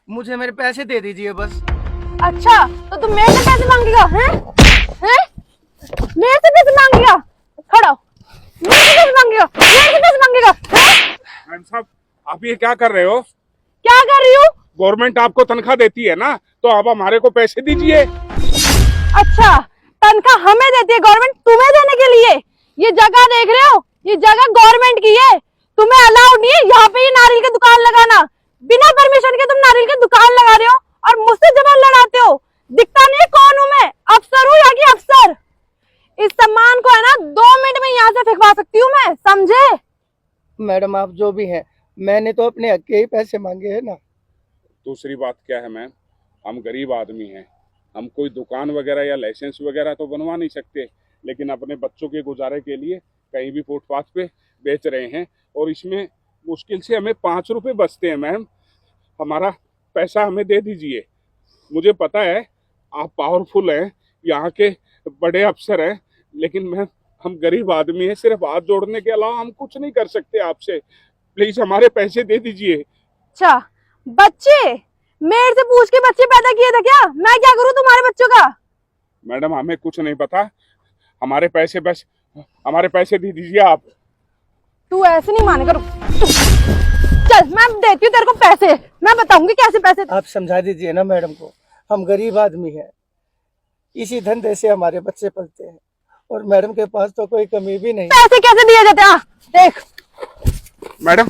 मुझे मेरे पैसे दे दीजिए बस। अच्छा तो तुम मेरे से पैसे मांगेगा? हैं? मेरे से पैसे मांगेगा? खड़ा हो। मेरे से पैसे मांगेगा? मेरे से पैसे मांगेगा? मैम साहब, आप ये क्या कर रहे हो? क्या कर रही हूँ? गवर्नमेंट आपको तनख्वाह देती है ना, तो आप हमारे को पैसे दीजिए। अच्छा, तनख्वाह हमें देती है गवर्नमेंट तुम्हें देने के लिए? ये जगह देख रहे हो, ये जगह गवर्नमेंट की है, तुम्हें अलाउड नहीं है यहाँ पे ये नारियल की दुकान लगाना। बिना परमिशन के तुम नारियल की दुकान लगा रहे हो और मुझसे जबान लड़ाते हो। दिखता नहीं है कौन हूँ मैं? अफसर हूँ यहाँ की अफसर। इस सामान को है ना 2 मिनट में यहाँ से फेंकवा सकती हूँ मैं, समझे? मैडम आप जो भी हैं, मैंने तो अपने हक के ही पैसे मांगे हैं ना। दूसरी बात क्या है मैम, हम गरीब आदमी हैं, हम कोई दुकान वगैरह या लाइसेंस वगैरह तो बनवा नहीं सकते, लेकिन अपने बच्चों के गुजारे के लिए कहीं भी फुटपाथ पे बेच रहे हैं, और इसमें मुश्किल से हमें 5 रुपए बचते हैं। मैम, हमारा पैसा हमें दे दीजिए। मुझे पता है आप पावरफुल हैं, यहाँ के बड़े अफसर हैं, लेकिन मैम हम गरीब आदमी हैं, सिर्फ हाथ जोड़ने के अलावा हम कुछ नहीं कर सकते आपसे। प्लीज हमारे पैसे दे दीजिए। अच्छा, बच्चे मेरे से पूछ के बच्चे पैदा किए थे क्या? मैं क्या करूँ तुम्हारे बच्चों का? मैडम हमें कुछ नहीं पता, हमारे पैसे बस हमारे पैसे दे दीजिए आप। तू ऐसे नहीं मानेगा, रुक। चल मैं देती हूँ तेरे को पैसे, मैं बताऊंगी कैसे पैसे। आप समझा दीजिए ना मैडम को, हम गरीब आदमी हैं, इसी धंधे से हमारे बच्चे पलते हैं, और मैडम के पास तो कोई कमी भी नहीं। पैसे कैसे दिए जाते हैं देख। मैडम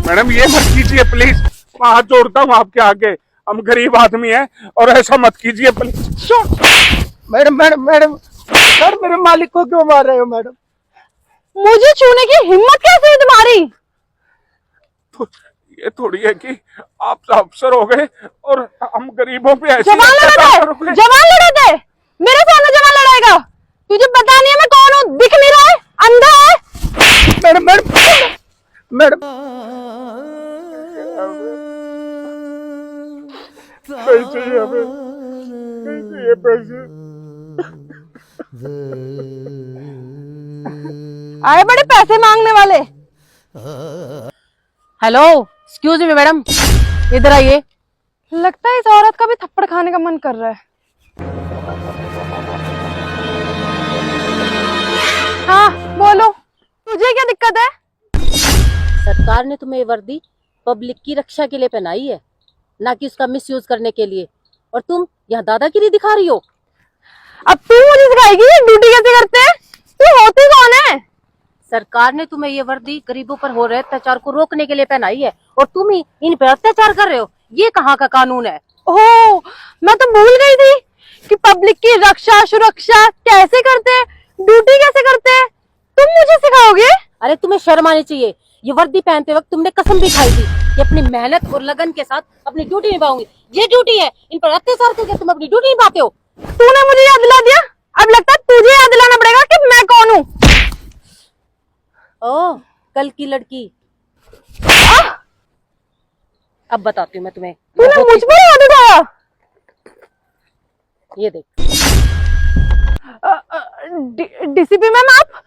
मैडम ये मत कीजिए प्लीज, मैं हाथ जोड़ता हूँ आपके आगे, हम गरीब आदमी हैं और ऐसा मत कीजिए please. Madam madam madam sir, मेरे मालिक को क्यों मार रहे हो मैडम? मुझे छूने की हिम्मत कैसे है तुम्हारी? तो ये थोड़ी है कि आप अफसर हो गए और हम गरीबों पे ऐसे जवान लड़े अत्याचार थे, करोगे। जवान लड़े थे, मेरे सामने जवान लड़ाएगा? तुझे पता नहीं है मैं कौन हूँ? दिख नहीं रहा है? अंधा है? मैडम मैडम मैडम पैसे हमें चाहिए पैसे। आए बड़े पैसे मांगने वाले। हेलो, एक्सक्यूज मी मैडम, इधर आइए। लगता है इस औरत का भी थप्पड़ खाने का मन कर रहा है। हाँ बोलो, तुझे क्या दिक्कत है? सरकार ने तुम्हें ये वर्दी पब्लिक की रक्षा के लिए पहनाई है, ना कि उसका मिसयूज करने के लिए, और तुम यहाँ दादागिरी दिखा रही हो। अब तू मुझे सिखाएगी ड्यूटी कैसे करते हैं? तू होती कौन है? सरकार ने तुम्हें ये वर्दी गरीबों पर हो रहे अत्याचार को रोकने के लिए पहनाई है, और तुम ही इन पर अत्याचार कर रहे हो। ये कहाँ का कानून है? ओह, मैं तो भूल गई थी कि पब्लिक की रक्षा सुरक्षा कैसे करते हैं, ड्यूटी कैसे करते हैं, तुम मुझे सिखाओगे? अरे तुम्हें शर्म आनी चाहिए। ये वर्दी पहनते वक्त तुमने कसम भी खाई थी कि अपनी मेहनत और लगन के साथ अपनी ड्यूटी निभाऊंगी। ये ड्यूटी है, इन पर अत्याचार करके तुम अपनी ड्यूटी निभाते हो। तूने मुझे याद दिला दिया, अब लगता है तुझे याद दिलाना पड़ेगा कि मैं कौन हूँ। ओह, कल की लड़की। अब बताती हूँ मैं तुम्हें। तूने मुझ पर याद उठाया? ये देख। डीसीपी मैम आप?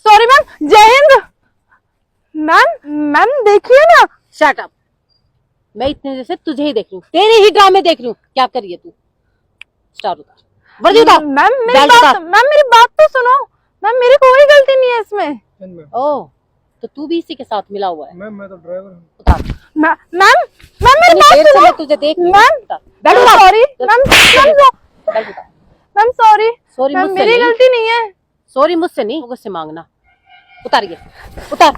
सॉरी मैम, जय हिंद मैम देखिए ना। Shut up. मैं इतने देर से तुझे ही देख रही हूँ, तेरे ही ड्रामे देख रही हूँ। क्या कर रही है तू? स्टार उतार, वर्दी उतार। मैम बेल्ट मेरी बात तो सुनो मैम, मेरी कोई गलती नहीं है इसमें। ओह, तो तू भी इसी के साथ मिला हुआ है? मैम मैं तो ड्राइवर हूँ। उतार। मैम मेरी इतनी बात देर से सुनो मैं तुझे देख रही हूँ। मैम। उतार। बेल्ट उतार। सॉरी बेल्ट उतार। मैम सॉरी सॉरी मैम, मुझसे मेरी नहीं। गलती नहीं है। सॉरी मुझसे नहीं, मुझसे मांगना। उतारिए, उतार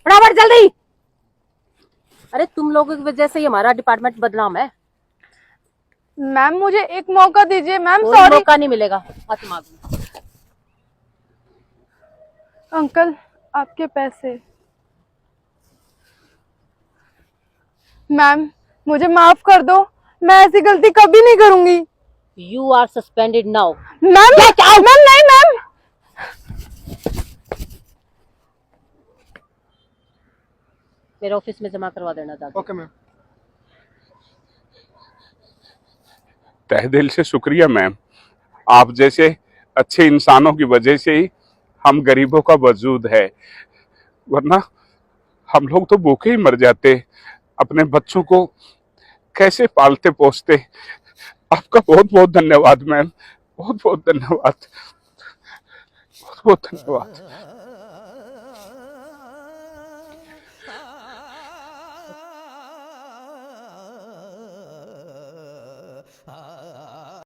फटाफट जल्दी। अरे तुम लोगों की वजह से ही हमारा डिपार्टमेंट बदनाम है। मैम मुझे एक मौका दीजिए मैम, कोई सॉरी। मौका नहीं मिलेगा, हाथ मार दूँ। अंकल आपके पैसे। मैम मुझे माफ कर दो, मैं ऐसी गलती कभी नहीं करूंगी। You are suspended now. Ma'am ma'am नहीं मैम। मेरे ऑफिस में जमा करवा देना दादा। Okay ma'am. तहे दिल से शुक्रिया मैम, आप जैसे अच्छे इंसानों की वजह से ही हम गरीबों का वजूद है, वरना हम लोग तो भूखे ही मर जाते। अपने बच्चों को कैसे पालते पोसते। आपका बहुत बहुत धन्यवाद मैम, बहुत बहुत धन्यवाद, बहुत बहुत धन्यवाद।